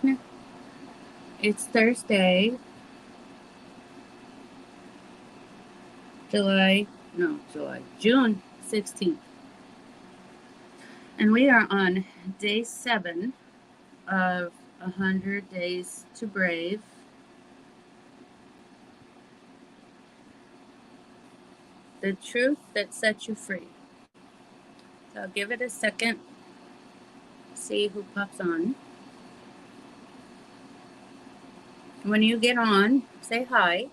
Yeah. It's Thursday, June 16th. And we are on day 7 of 100 Days to Brave. The truth that sets you free. So I'll give it a second, see who pops on. When you get on, say hi.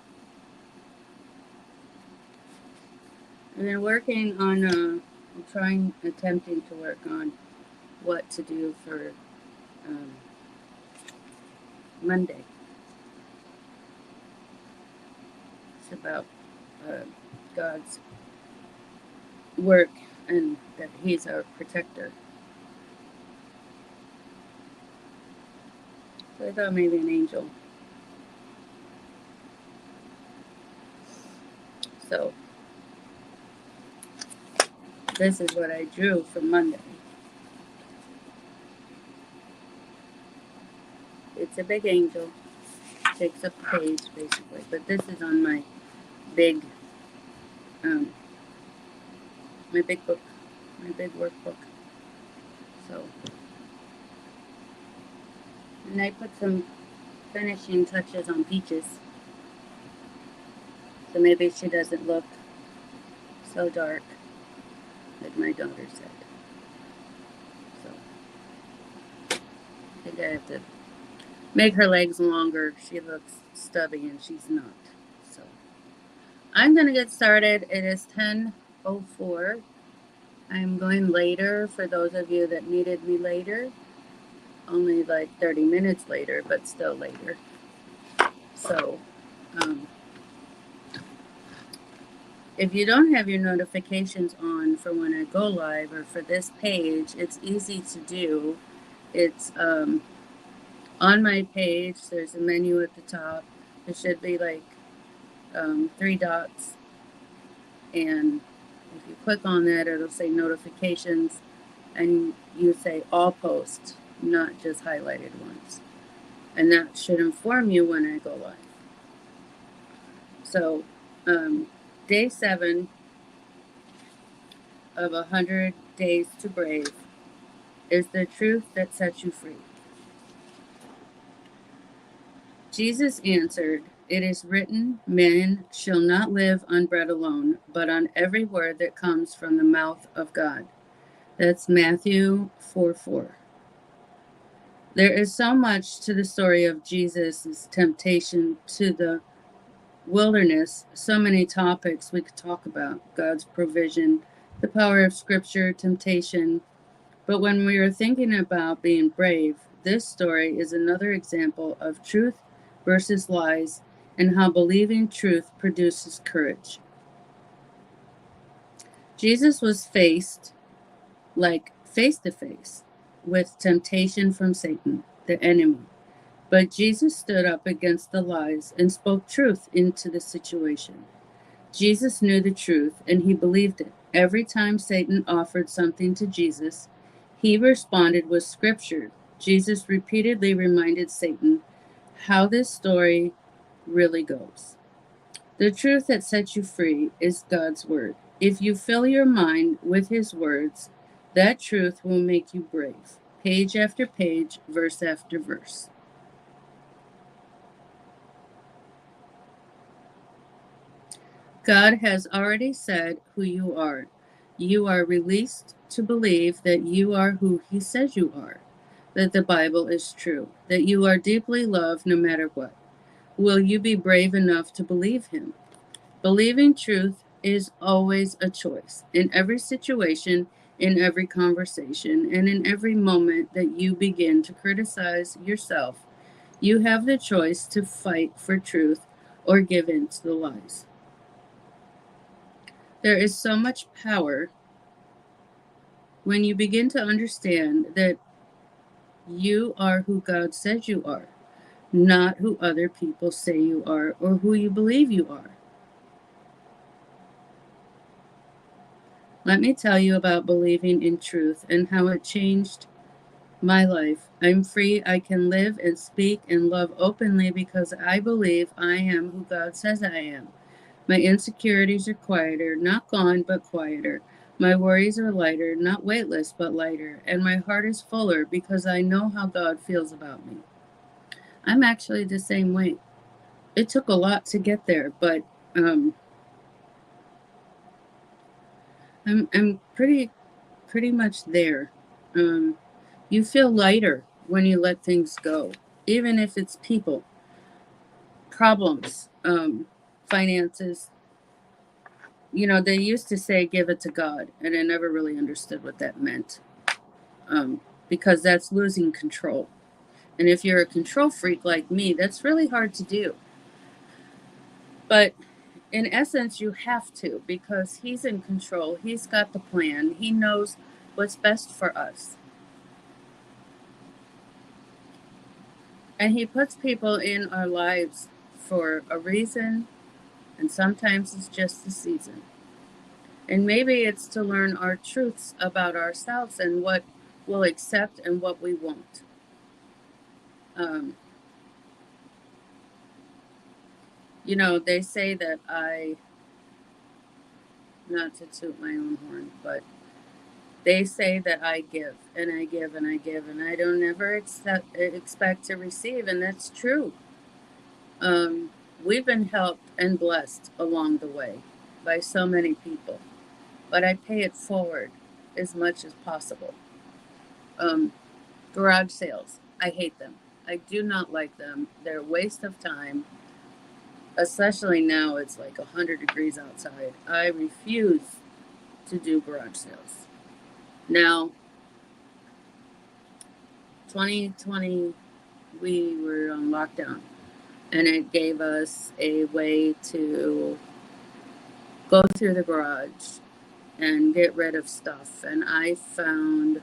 I've been working on, attempting to work on what to do for um, Monday. It's about uh, God's work and that He's our protector. So I thought maybe an angel. So this is what I drew for Monday. It's a big angel. Takes up the page basically. But this is on my big um, my big book, my big workbook. So and I put some finishing touches on Peaches. So maybe she doesn't look so dark like my daughter said. So I think I have to make her legs longer. She looks stubby and she's not. So I'm gonna get started. It is 10:04. I'm going later for those of you that needed me later. Only like 30 minutes later, but still later. So um, if you don't have your notifications on for when I go live or for this page, it's easy to do. It's on my page. There's a menu at the top. There should be like 3 dots, and if you click on that, it'll say notifications, and you say all posts, not just highlighted ones. And that should inform you when I go live. So, day 7 of 100 Days to Brave is the truth that sets you free. Jesus answered, "It is written, man shall not live on bread alone, but on every word that comes from the mouth of God." That's Matthew 4:4. There is so much to the story of Jesus' temptation to the wilderness, so many topics we could talk about: God's provision, the power of scripture, temptation. But when we are thinking about being brave, this story is another example of truth versus lies and how believing truth produces courage. Jesus was faced, like face to face, with temptation from Satan, the enemy. But Jesus stood up against the lies and spoke truth into the situation. Jesus knew the truth and he believed it. Every time Satan offered something to Jesus, he responded with scripture. Jesus repeatedly reminded Satan how this story really goes. The truth that sets you free is God's word. If you fill your mind with his words, that truth will make you brave, page after page, verse after verse. God has already said who you are. You are released to believe that you are who He says you are, that the Bible is true, that you are deeply loved no matter what. Will you be brave enough to believe Him? Believing truth is always a choice. In every situation, in every conversation, and in every moment that you begin to criticize yourself, you have the choice to fight for truth or give in to the lies. There is so much power when you begin to understand that you are who God says you are, not who other people say you are or who you believe you are. Let me tell you about believing in truth and how it changed my life I'm free. I can live and speak and love openly because I believe I am who God says I am. My insecurities are quieter, not gone, but quieter. My worries are lighter, not weightless, but lighter. And my heart is fuller because I know how God feels about me. I'm actually the same way. It took a lot to get there, but um, I'm pretty much there. Um, you feel lighter when you let things go, even if it's people, problems, finances. You know, they used to say give it to God, and I never really understood what that meant, because that's losing control. And if you're a control freak like me, that's really hard to do. But in essence, you have to, because He's in control. He's got the plan. He knows what's best for us. And He puts people in our lives for a reason, and sometimes it's just a season. And maybe it's to learn our truths about ourselves and what we'll accept and what we won't. Um, you know, they say that not to toot my own horn, but they say that I give and I give and I give and I don't ever expect to receive, and that's true. Um, we've been helped and blessed along the way by so many people, but I pay it forward as much as possible. Um, garage sales, I hate them. I do not like them. They're a waste of time, especially now it's like 100 degrees outside. I refuse to do garage sales. Now, 2020, we were on lockdown, and it gave us a way to go through the garage and get rid of stuff. And I found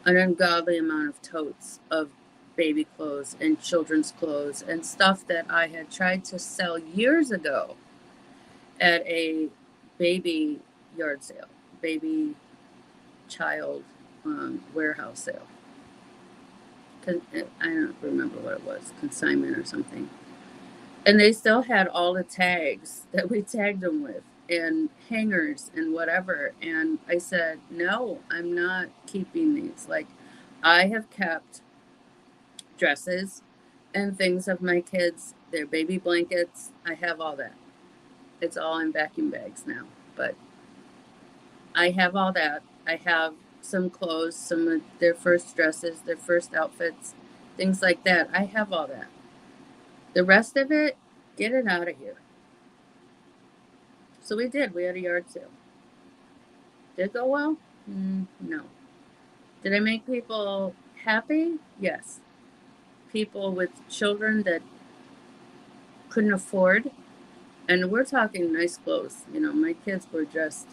an ungodly amount of totes of baby clothes and children's clothes and stuff that I had tried to sell years ago at a baby yard sale, baby child warehouse sale. I don't remember what it was, consignment or something. And they still had all the tags that we tagged them with and hangers and whatever. And I said, no, I'm not keeping these. Like, I have kept dresses and things of my kids, their baby blankets. I have all that. It's all in vacuum bags now. But I have all that. I have some clothes, some of their first dresses, their first outfits, things like that. I have all that. The rest of it, get it out of here. So we did. We had a yard sale. Did it go well? No. Did I make people happy? Yes. People with children that couldn't afford, and we're talking nice clothes. You know, my kids were dressed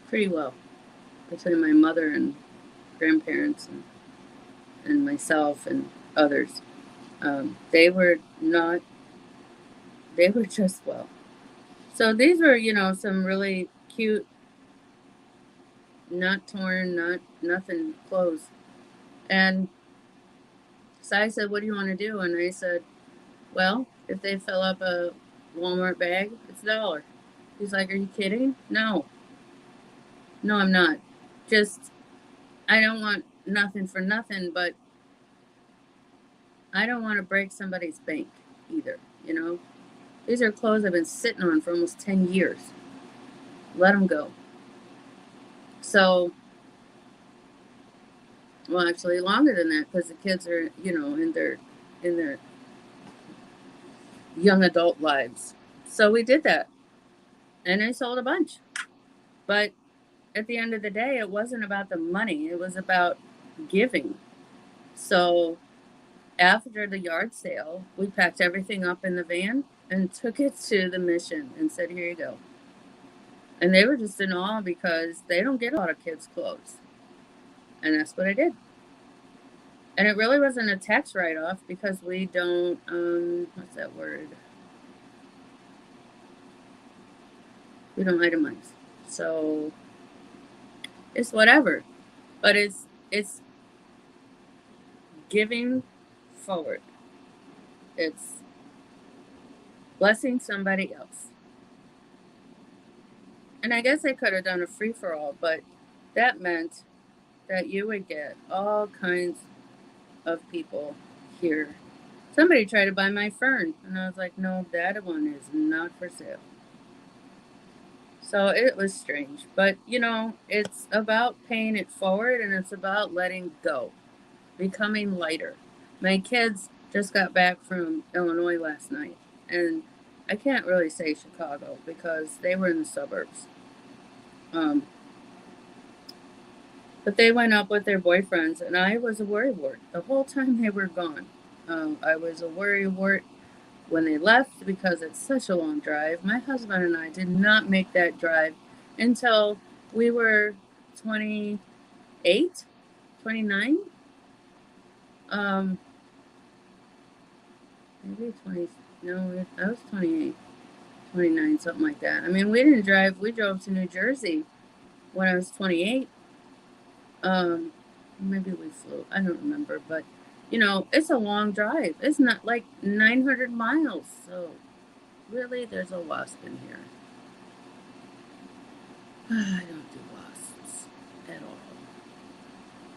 pretty well between my mother and grandparents and myself and others. They were not, they were dressed well. So these were, you know, some really cute, not torn, not nothing clothes. And so I said, what do you want to do? And I said, well, if they fill up a Walmart bag, it's $1. He's like, are you kidding? No. No, I'm not. Just, I don't want nothing for nothing, but I don't want to break somebody's bank either, you know? These are clothes I've been sitting on for almost 10 years. Let them go. So, well, actually longer than that, because the kids are, you know, in their young adult lives. So we did that, and I sold a bunch. But at the end of the day, it wasn't about the money, it was about giving. So after the yard sale, we packed everything up in the van and took it to the mission and said, here you go. And they were just in awe because they don't get a lot of kids' clothes. And that's what I did. And it really wasn't a tax write off because we don't, what's that word? We don't itemize. So it's whatever. But it's giving forward. It's blessing somebody else. And I guess I could have done a free-for-all, but that meant that you would get all kinds of people here. Somebody tried to buy my fern, and I was like, no, that one is not for sale. So it was strange. But, it's about paying it forward, and it's about letting go, becoming lighter. My kids just got back from Illinois last night, and I can't really say Chicago because they were in the suburbs. But they went up with their boyfriends, and I was a worrywart the whole time they were gone. I was a worrywart when they left because it's such a long drive. My husband and I did not make that drive until we were 28, 29. Maybe 20. No, I was 28, 29, something like that. I mean, we didn't drive. We drove to New Jersey when I was 28. Maybe we flew. I don't remember, but it's a long drive. It's not like 900 miles. So really, there's a wasp in here. I don't do wasps at all.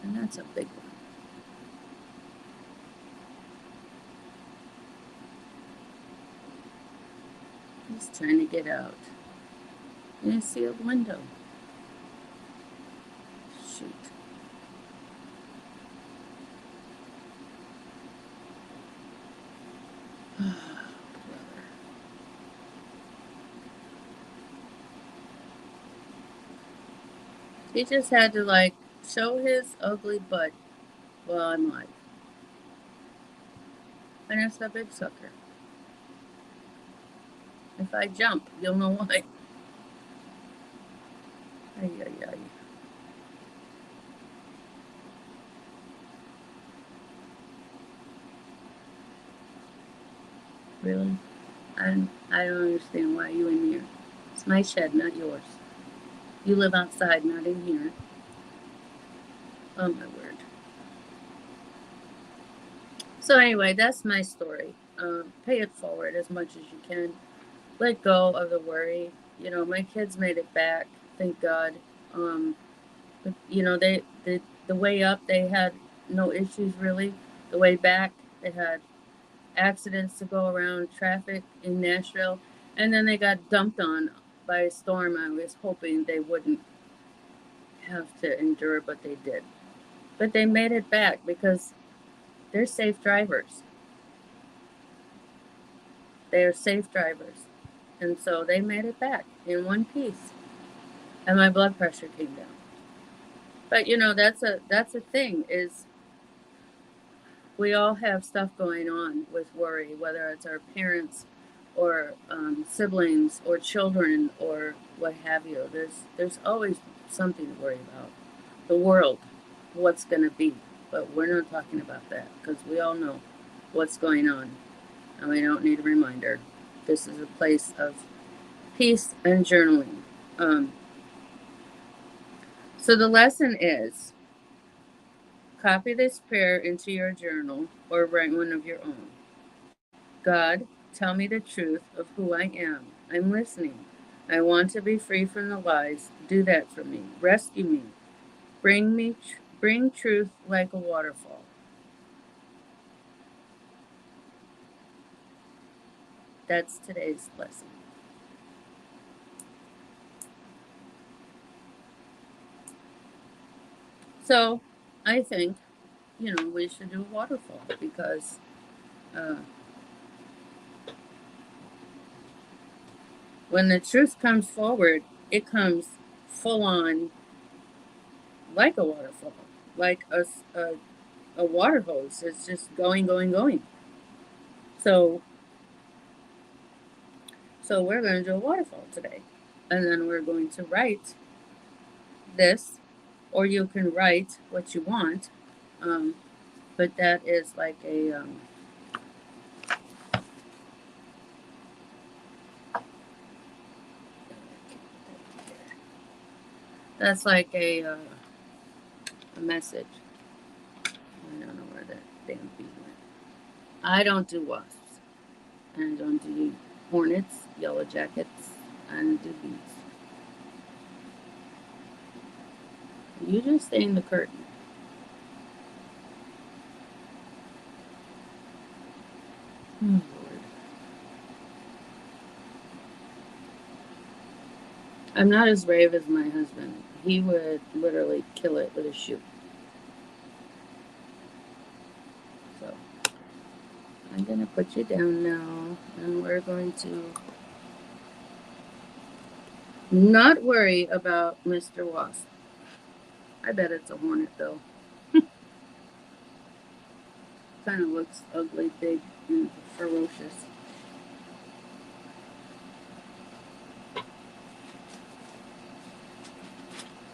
And that's a big one. He's trying to get out. And I see a window. Shoot. Brother. He just had to show his ugly butt while I'm live. And it's a big sucker. If I jump, you'll know why. Ay, ay, ay. Really? I don't understand why you in here. It's my shed, not yours. You live outside, not in here. Oh my word. So anyway, that's my story. Pay it forward as much as you can. Let go of the worry. My kids made it back, thank God. But, the way up they had no issues really. The way back they had accidents to go around, traffic in Nashville, and then they got dumped on by a storm. I was hoping they wouldn't have to endure, but they did. But they made it back because they're safe drivers. They are safe drivers. And so they made it back in one piece. And my blood pressure came down. But that's a thing is we all have stuff going on with worry, whether it's our parents or siblings or children or what have you. There's always something to worry about. The world, what's going to be. But we're not talking about that because we all know what's going on. And we don't need a reminder. This is a place of peace and journaling. So the lesson is copy this prayer into your journal or write one of your own. God, tell me the truth of who I am. I'm listening. I want to be free from the lies. Do that for me. Rescue me. Bring truth like a waterfall. That's today's lesson. So I think, we should do a waterfall because when the truth comes forward, it comes full on like a waterfall, like a water hose. It's just going, going, going. So we're going to do a waterfall today. And then we're going to write this, or you can write what you want. But that is like a that's like a message. I don't know where that damn bee went. I don't do wasps. And I don't do hornets, yellow jackets, and do bees. You just stay in the curtain. Oh, Lord. I'm not as brave as my husband. He would literally kill it with a shoe. So I'm gonna put you down now, and we're going to not worry about Mr. Wasp. I bet it's a hornet though. Kind of looks ugly, big, and ferocious.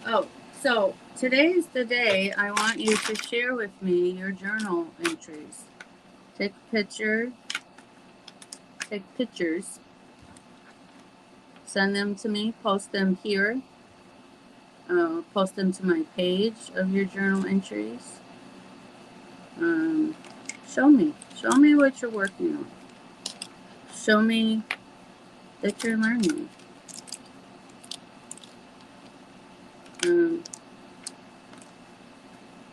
Oh, so today's the day I want you to share with me your journal entries. Take a picture, take pictures, send them to me, post them here, post them to my page of your journal entries. Show me what you're working on. Show me that you're learning.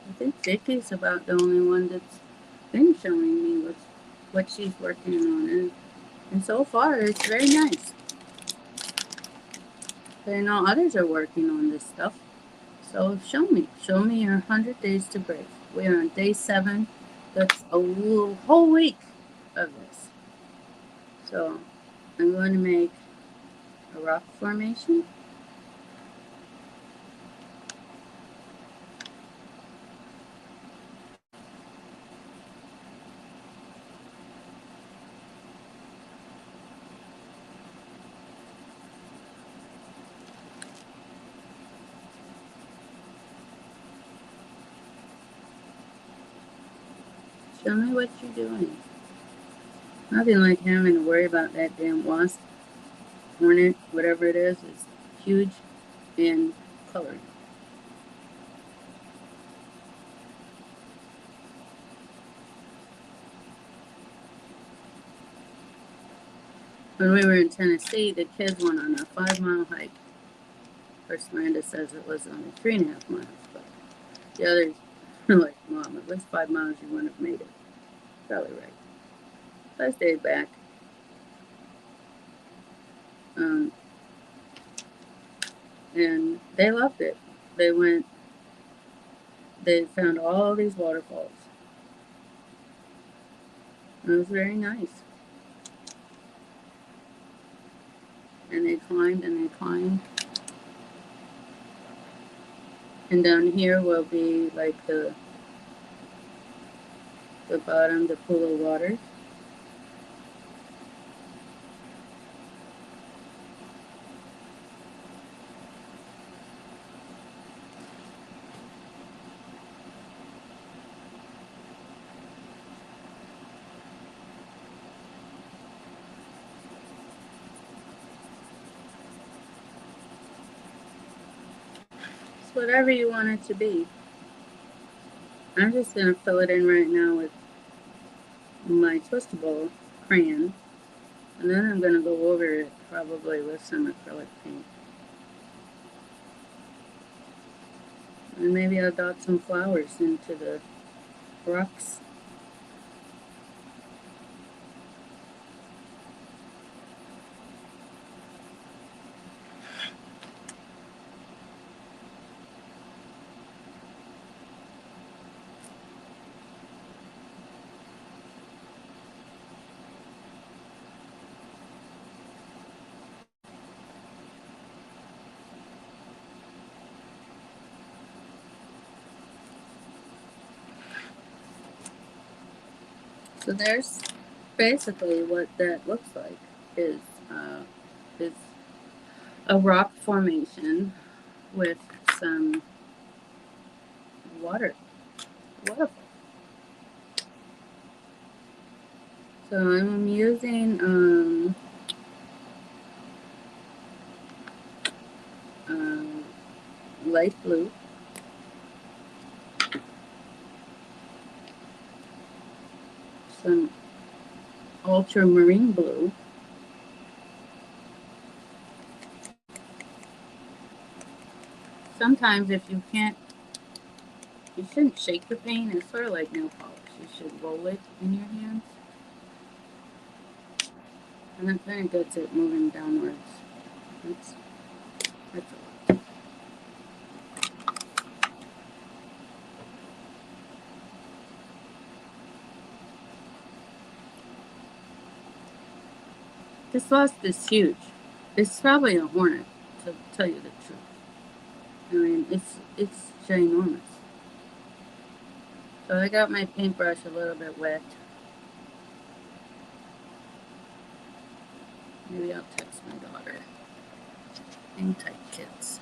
I think Vicky's about the only one that's been showing me what she's working on, and so far it's very nice. But I know others are working on this stuff. So show me your 100 days to brave. We are on day 7. That's a whole week of this. So I'm going to make a rock formation. Show me what you're doing. Nothing like having to worry about that damn wasp, hornet, whatever it is huge and colored. When we were in Tennessee, the kids went on a 5-mile hike. First, Miranda says it was only 3.5 miles, but the others were like, Mom, it was 5 miles, you wouldn't have made it. Probably right. So I stayed back. And they loved it. They found all these waterfalls. It was very nice. And they climbed and they climbed. And down here will be like the bottom, the pool of water. It's whatever you want it to be. I'm just going to fill it in right now with my Twistable crayon. And then I'm going to go over it probably with some acrylic paint. And maybe I'll dot some flowers into the rocks. So there's basically what that looks like is a rock formation with some waterfall. So I'm using light blue. some ultramarine blue. Sometimes if you can't, you shouldn't shake the paint. It's sort of like nail polish. You should roll it in your hands. And that kind of gets it moving downwards. That's a lot. This wasp is huge. It's probably a hornet, to tell you the truth. I mean, it's ginormous. So I got my paintbrush a little bit wet. Maybe I'll text my daughter. Hang tight, kids.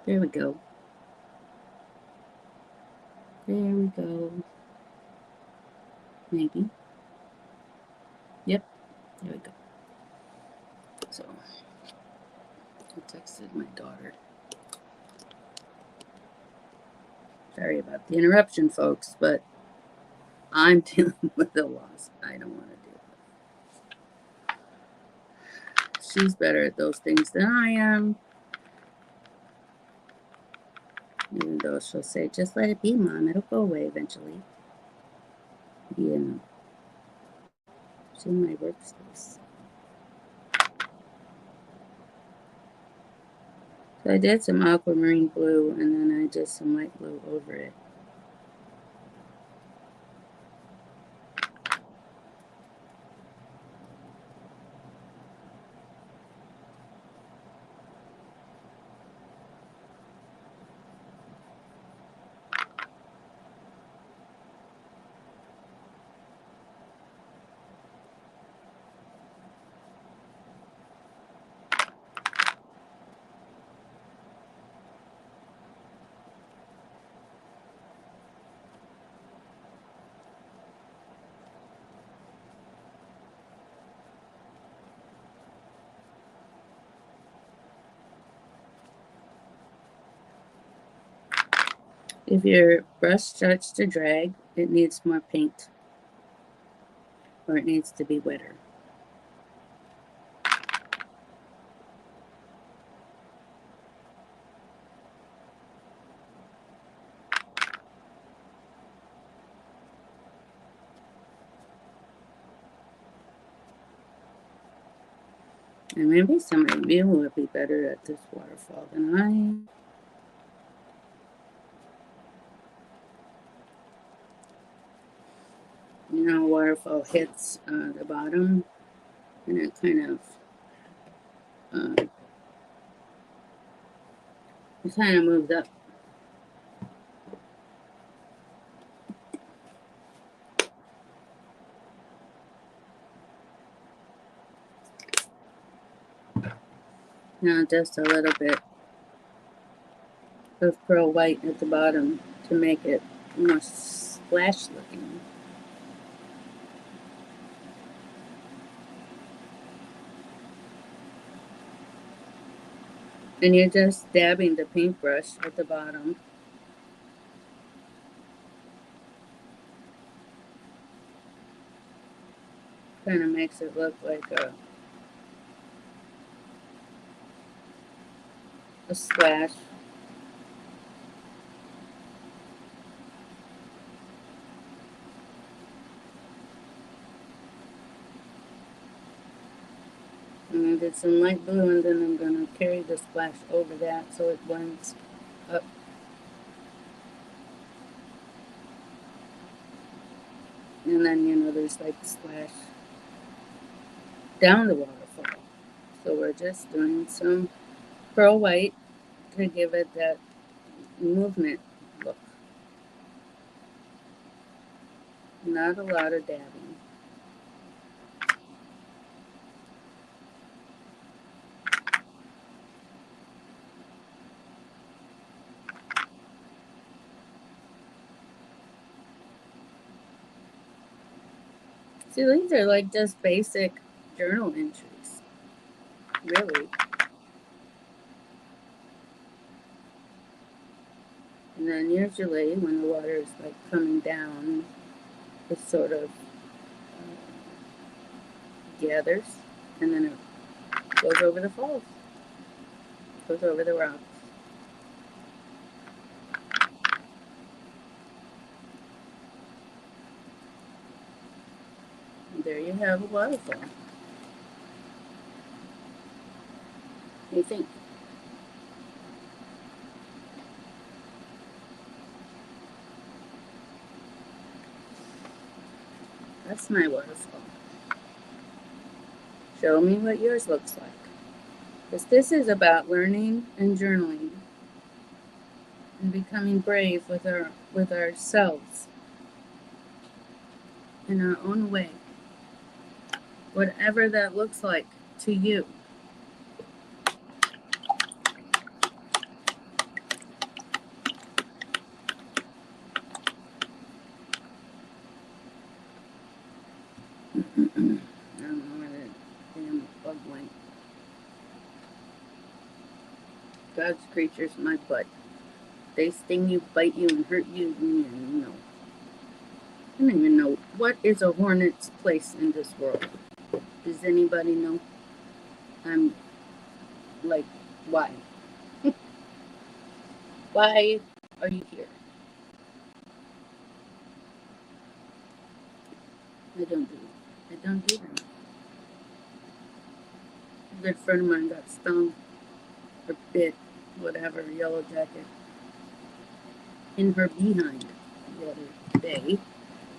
There we go. There we go. Maybe. Yep. There we go. So, I texted my daughter. Sorry about the interruption, folks, but I'm dealing with a wasp. I don't want to do it. She's better at those things than I am. Even though she'll say, just let it be, Mom. It'll go away eventually. Yeah. It's in my workspace. So I did some aquamarine blue, and then I did some light blue over it. If your brush starts to drag, it needs more paint, or it needs to be wetter. And maybe some of you would be better at this waterfall than I am. You know, waterfall hits the bottom, and it kind of moved up. Now just a little bit of pearl white at the bottom to make it more splash looking. And you're just dabbing the paintbrush at the bottom. Kind of makes it look like a splash. And did some light blue, and then I'm going to carry the splash over that so it blends up. And then, there's like a splash down the waterfall. So we're just doing some pearl white to give it that movement look. Not a lot of dabbing. See, these are like just basic journal entries, really. And then usually when the water is like coming down, it sort of gathers, and then it goes over the falls, goes over the rocks. And there you have a waterfall. What do you think? That's my waterfall. Show me what yours looks like. Because this is about learning and journaling and becoming brave with ourselves in our own way. Whatever that looks like to you. I don't know where that damn bug went. God's creatures, my butt. They sting you, bite you, and hurt you. No. I don't even know. What is a hornet's place in this world? Does anybody know? I'm like, why? Why are you here? I don't do them. A good friend of mine got stung or bit, whatever, yellow jacket, in her behind the other day,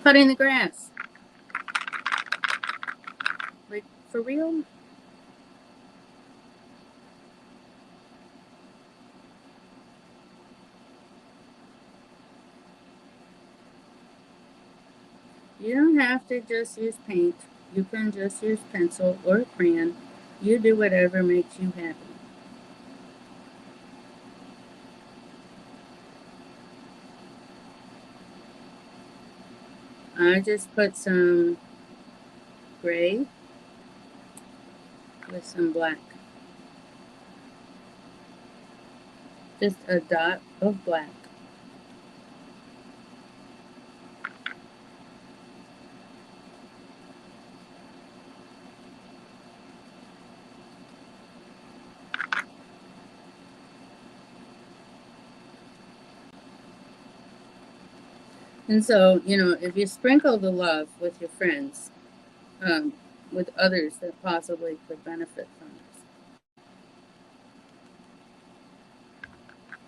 cutting the grass. Like, for real? You don't have to just use paint. You can just use pencil or crayon. You do whatever makes you happy. I just put some gray with some black. Just a dot of black. And so, if you sprinkle the love with your friends, with others that possibly could benefit from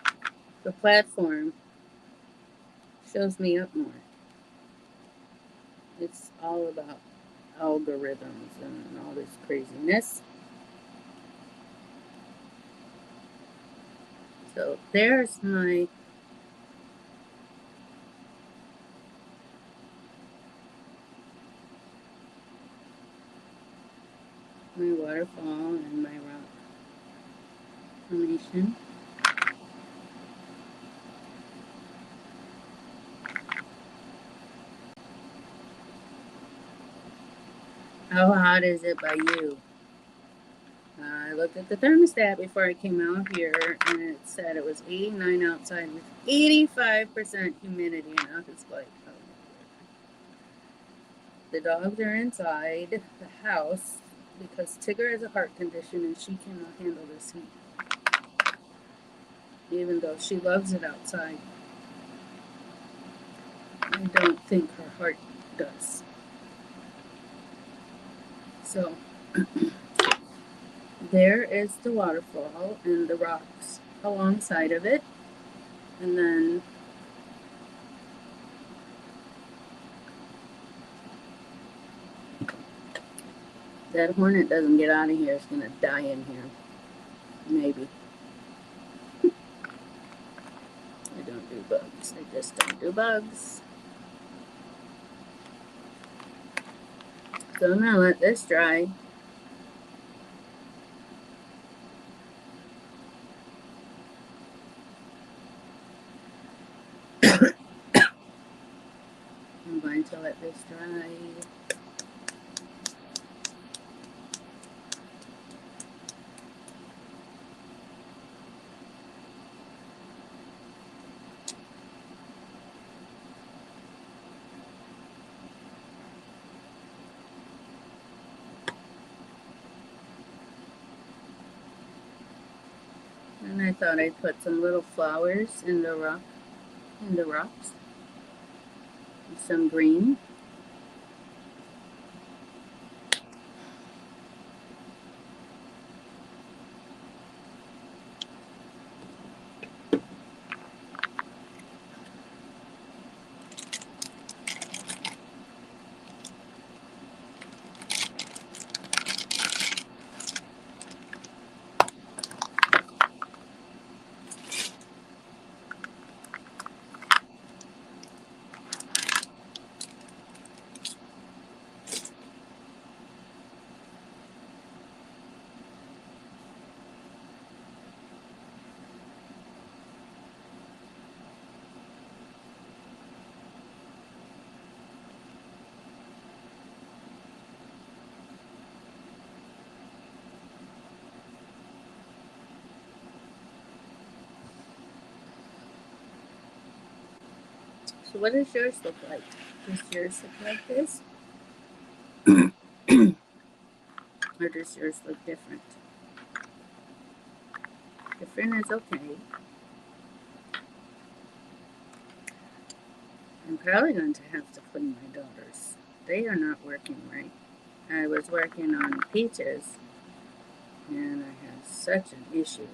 this, the platform shows me up more. It's all about algorithms and all this craziness. So there's my waterfall and my rock formation. How hot is it by you? I looked at the thermostat before I came out here, and it said it was 89 outside with 85% humidity, and I was like, oh. The dogs are inside the house because Tigger has a heart condition and she cannot handle this heat, even though she loves it outside. I don't think her heart does. So there is the waterfall and the rocks alongside of it. And then that hornet doesn't get out of here, it's gonna die in here. Maybe. I don't do bugs. I just don't do bugs. So I'm gonna let this dry. I'm going to let this dry. And I thought I'd put some little flowers in the rocks. Some green. So what does yours look like? Does yours look like this? Or does yours look different? Different is okay. I'm probably going to have to clean my daughters. They are not working right. I was working on peaches and I had such an issue.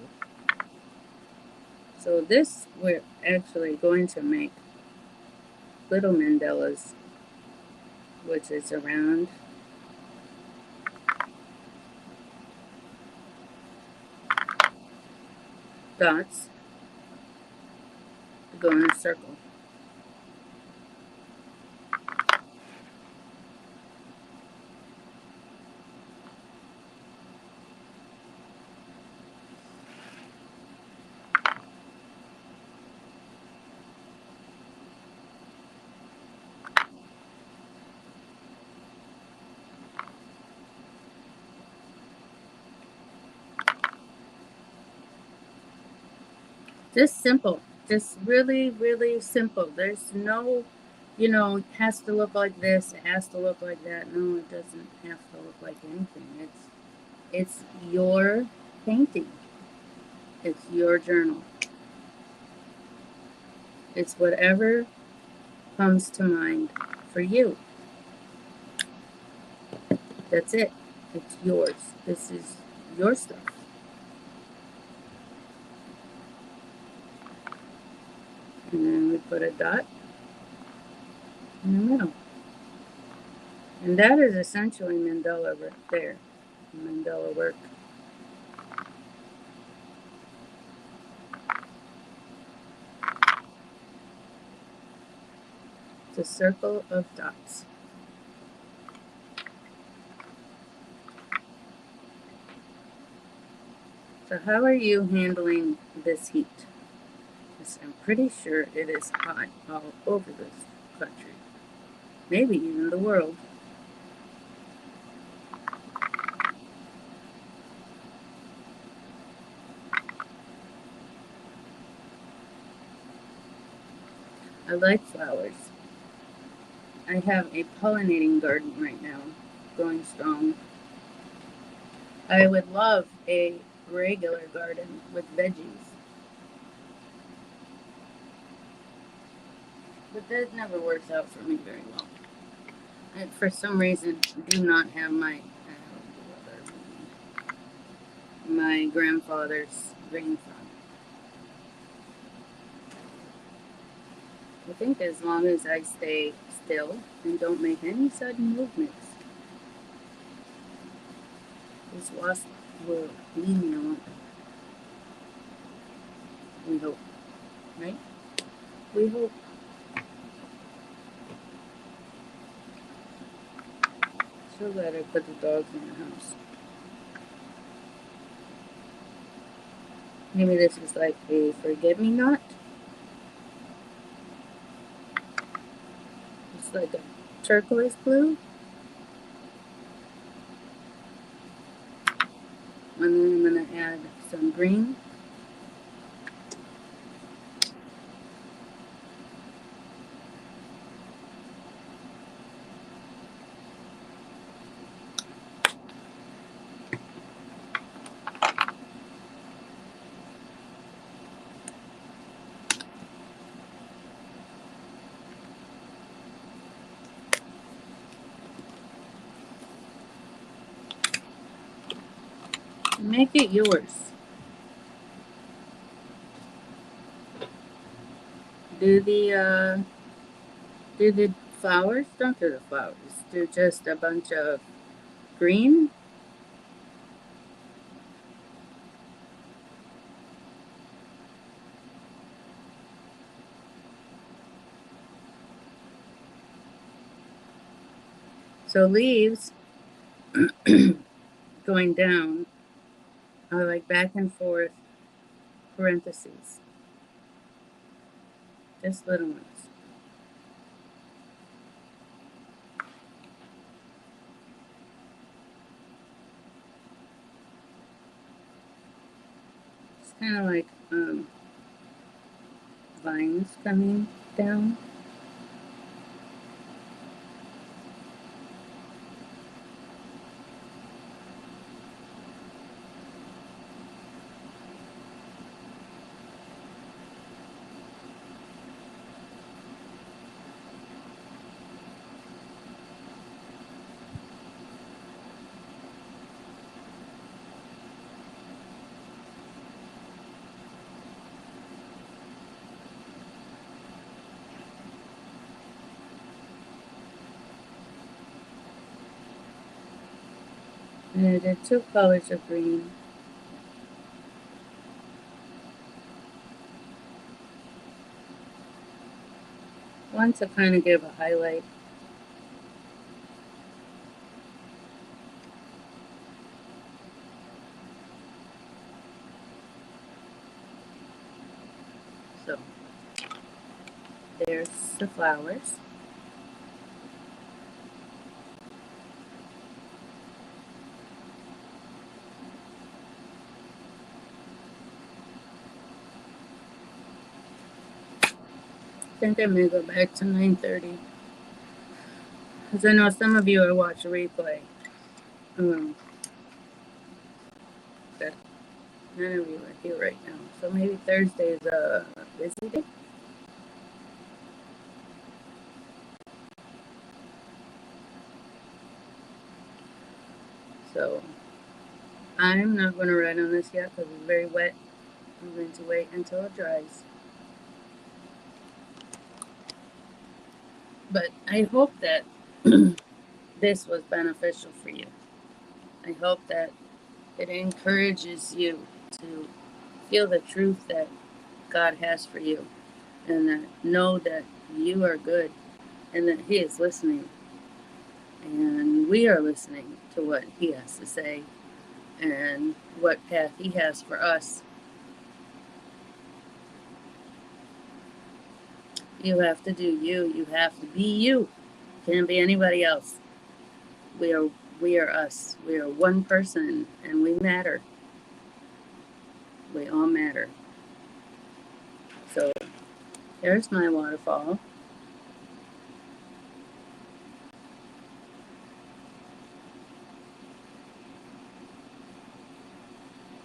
So this, we're actually going to make little mandalas, which is around dots to go in a circle. Just simple. Just really, really simple. There's no, it has to look like this, it has to look like that. No, it doesn't have to look like anything. It's your painting. It's your journal. It's whatever comes to mind for you. That's it. It's yours. This is your stuff. And then we put a dot in the middle. And that is essentially mandala right there. Mandala work. It's a circle of dots. So how are you handling this heat? Because I'm pretty sure it is hot all over this country. Maybe even the world. I like flowers. I have a pollinating garden right now, going strong. I would love a regular garden with veggies. But that never works out for me very well. I, for some reason, do not have my... my grandfather's grain farm. I think as long as I stay still and don't make any sudden movements, this wasp will leave me alone. We hope, right? We hope. So glad I put the dogs in the house. Maybe this is like a forget-me-not. It's like a turquoise blue. And then I'm going to add some green. Make it yours. Do the flowers? Don't do the flowers. Do just a bunch of green. So leaves going down are like back and forth parentheses. Just little ones. It's kind of like vines coming down. And I did 2 colors of green. One to kind of give a highlight. So there's the flowers. I think I may go back to 9:30. Because I know some of you are watching replay. But none of you are here right now. So maybe Thursday is a busy day. So I'm not going to write on this yet because it's very wet. I'm going to wait until it dries. But I hope that this was beneficial for you. I hope that it encourages you to feel the truth that God has for you and that know that you are good and that He is listening. And we are listening to what He has to say and what path He has for us. You have to do you. You have to be you. Can't be anybody else. We are us. We are one person and we matter. We all matter. So there's my waterfall.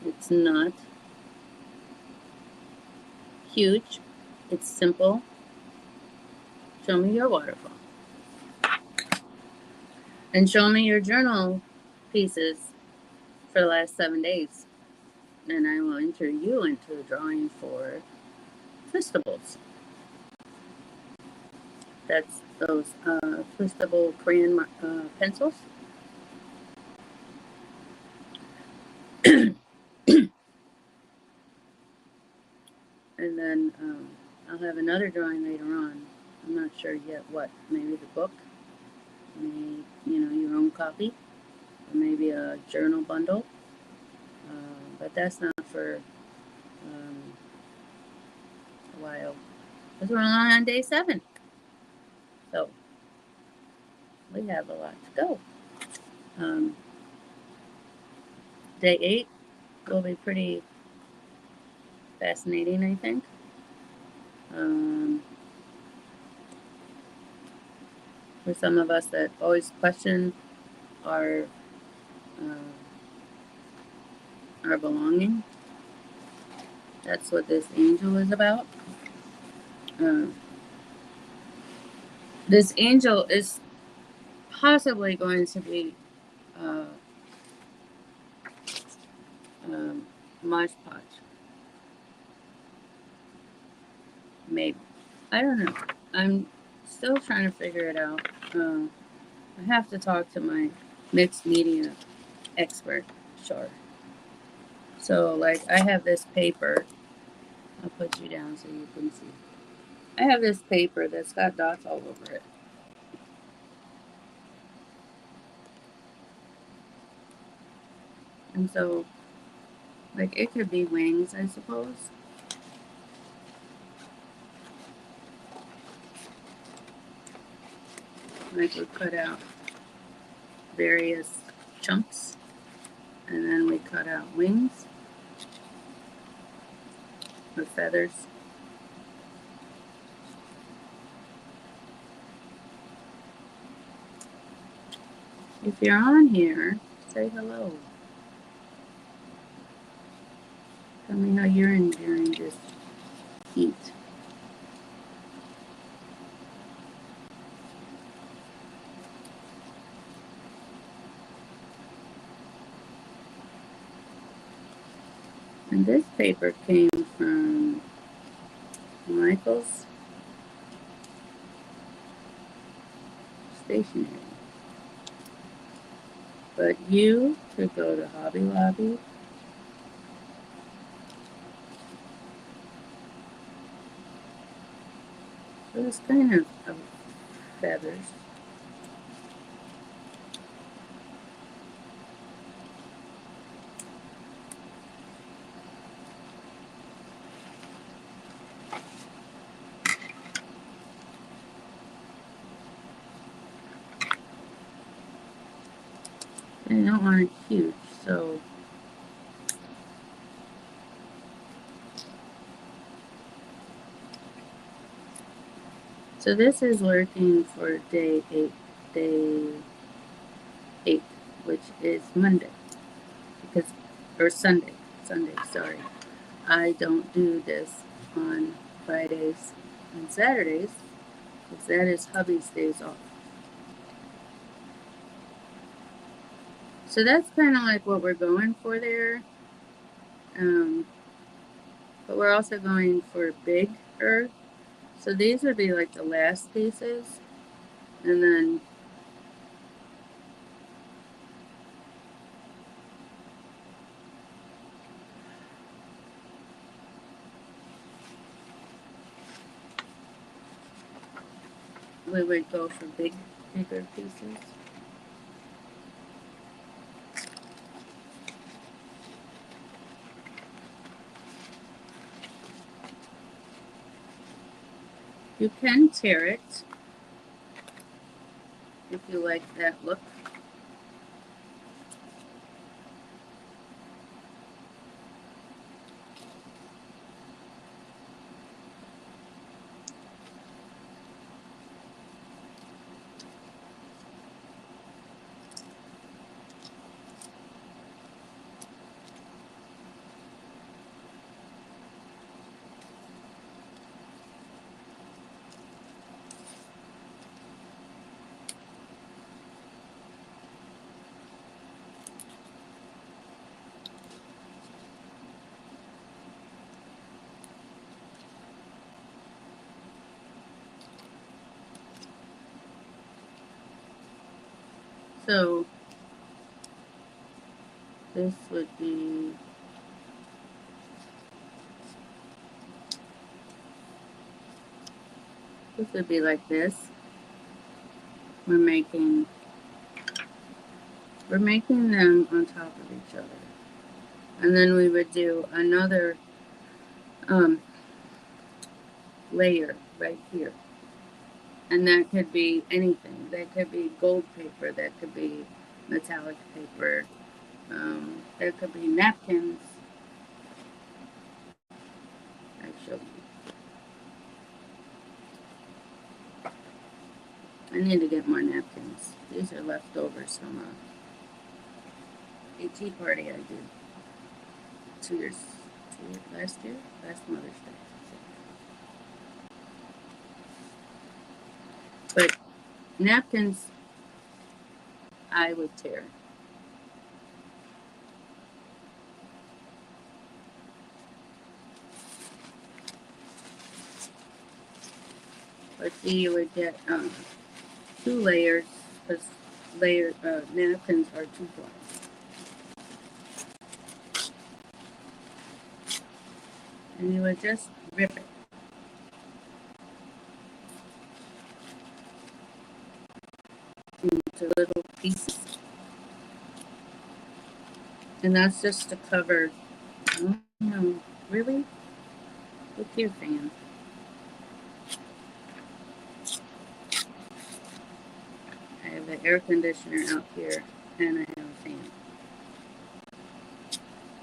It's not huge. It's simple. Show me your waterfall. And show me your journal pieces for the last 7 days. and I will enter you into the drawing for Twistables. That's those Twistable crayon pencils. And then I'll have another drawing later on. I'm not sure yet what. Maybe the book, maybe your own copy, or maybe a journal bundle. But that's not for a while. Because we're on day 7. So we have a lot to go. Day 8 will be pretty fascinating, I think. For some of us that always question our belonging, that's what this angel is about. This angel is possibly going to be Mosh Podge. Maybe. I don't know. I'm still trying to figure it out. I have to talk to my mixed media expert, sure. So, like, I have this paper. I'll put you down so you can see. I have this paper that's got dots all over it. And so, like, it could be wings, I suppose. Like, we cut out various chunks, and then we cut out wings or feathers. If you're on here, say hello. Tell me how you're enduring this heat. And this paper came from Michael's Stationery. But you could go to Hobby Lobby. So it's kind of feathers. I don't want it huge, so this is working for day 8, which is Monday, or Sunday, sorry. I don't do this on Fridays and Saturdays, because that is hubby's days off. So that's kind of like what we're going for there. But we're also going for big earth. So these would be like the last pieces. And then we would go for bigger pieces. You can tear it if you like that look. So this would be, like this. We're making them on top of each other. And then we would do another layer right here. And that could be anything. That could be gold paper. That could be metallic paper. That could be napkins. Actually, I need to get more napkins. These are leftovers from a tea party I did last Mother's Day. But napkins, I would tear. But see, you would get 2 layers, because napkins are 2 ply. And you would just rip it. Into little pieces. And that's just to cover. Oh no, really? With your fan. I have the air conditioner out here and I have a fan.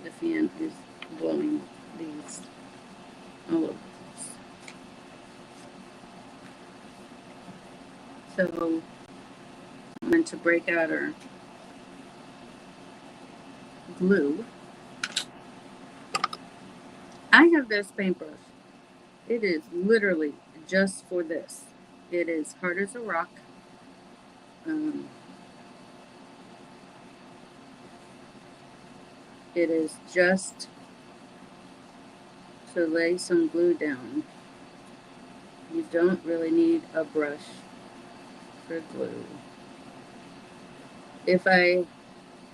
The fan is blowing these all over the place. So I'm going to break out our glue. I have this paintbrush. It is literally just for this. It is hard as a rock. It is just to lay some glue down. You don't really need a brush for glue. If I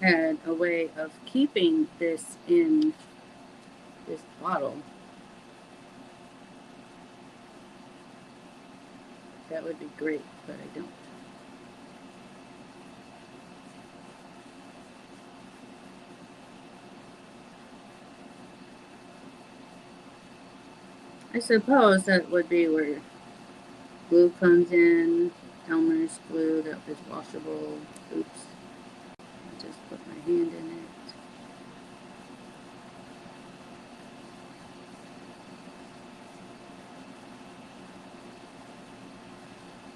had a way of keeping this in this bottle, that would be great, but I don't. I suppose that would be where glue comes in. Elmer's glue that is washable. Oops. I just put my hand in it.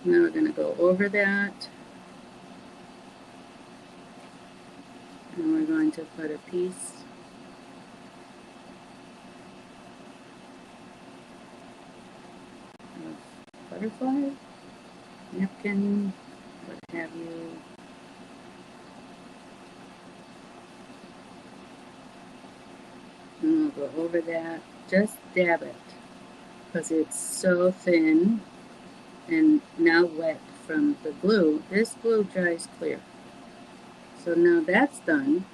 Now we're going to go over that. And we're going to put a piece of butterfly, napkin, what have you. And we'll go over that. Just dab it because it's so thin and now wet from the glue. This glue dries clear. So now that's done.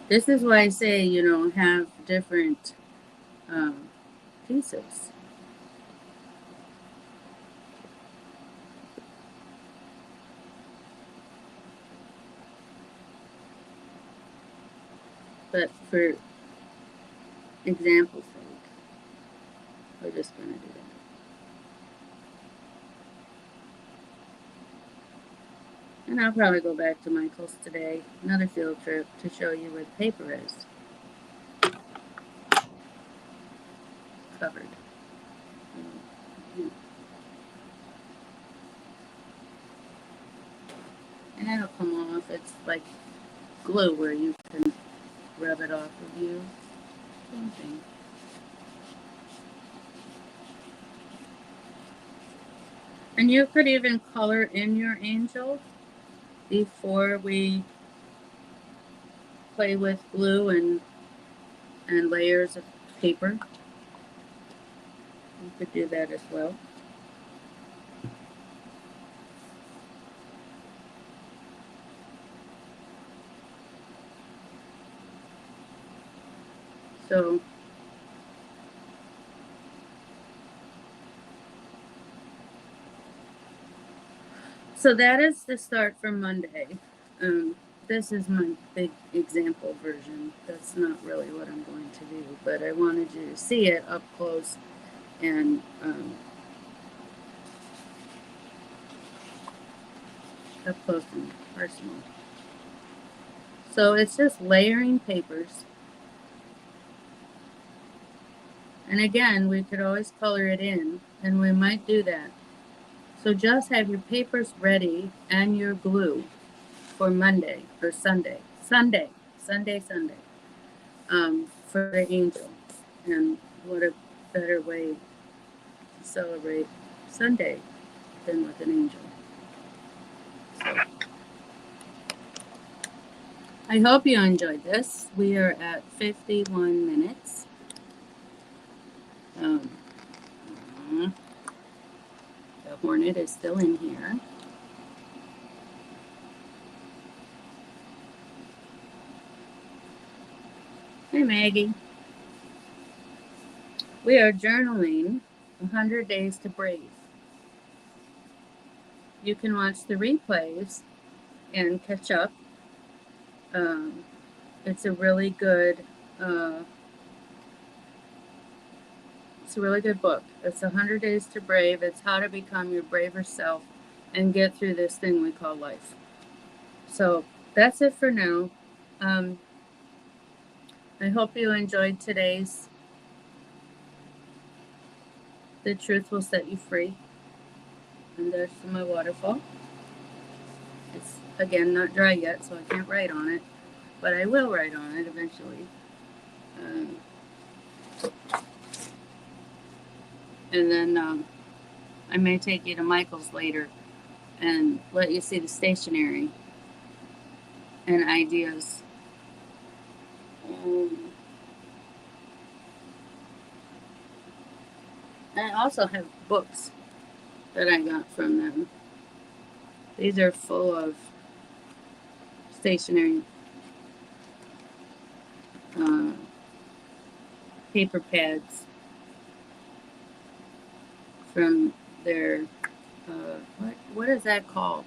This is why I say, have different pieces. But for example's sake, we're just going to do that. And I'll probably go back to Michael's today, another field trip, to show you where the paper is. Covered. And it'll come off. It's like glue where you can rub it off of you. Same thing. And you could even color in your angel before we play with glue and layers of paper. You could do that as well. So that is the start for Monday. This is my big example version. That's not really what I'm going to do, but I wanted you to see it up close and personal. So it's just layering papers. And again, we could always color it in, and we might do that. So just have your papers ready and your glue for Monday or Sunday. Sunday. For the angel. And what a better way to celebrate Sunday than with an angel. So I hope you enjoyed this. We are at 51 minutes. The hornet is still in here. Hey, Maggie. We are journaling 100 Days to Brave. You can watch the replays and catch up. It's a really good book. It's 100 Days to Brave. It's how to become your braver self and get through this thing we call life. So that's it for now. I hope you enjoyed today's The Truth Will Set You Free. And there's my waterfall. It's, again, not dry yet, so I can't write on it. But I will write on it eventually. And then I may take you to Michael's later and let you see the stationery and ideas. I also have books that I got from them. These are full of stationery, paper pads from their, what is that called?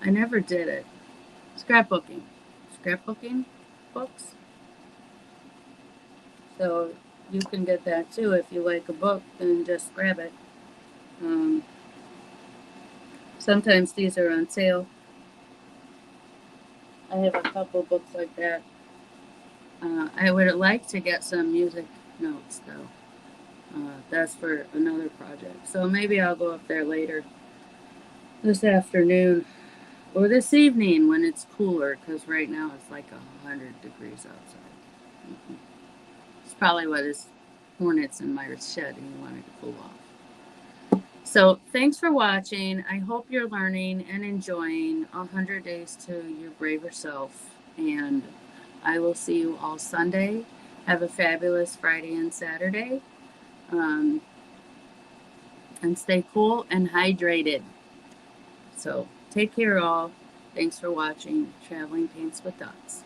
I never did it. Scrapbooking books. So you can get that too. If you like a book, then just grab it. Sometimes these are on sale. I have a couple books like that. I would like to get some music notes though. That's for another project. So maybe I'll go up there later this afternoon or this evening when it's cooler, because right now it's like 100 degrees outside. It's probably why there's hornets in my shed and you wanted to cool off. So thanks for watching. I hope you're learning and enjoying 100 Days to Your Braver Self. And I will see you all Sunday. Have a fabulous Friday and Saturday. And stay cool and hydrated. So take care all. Thanks for watching Traveling Paints with Dots.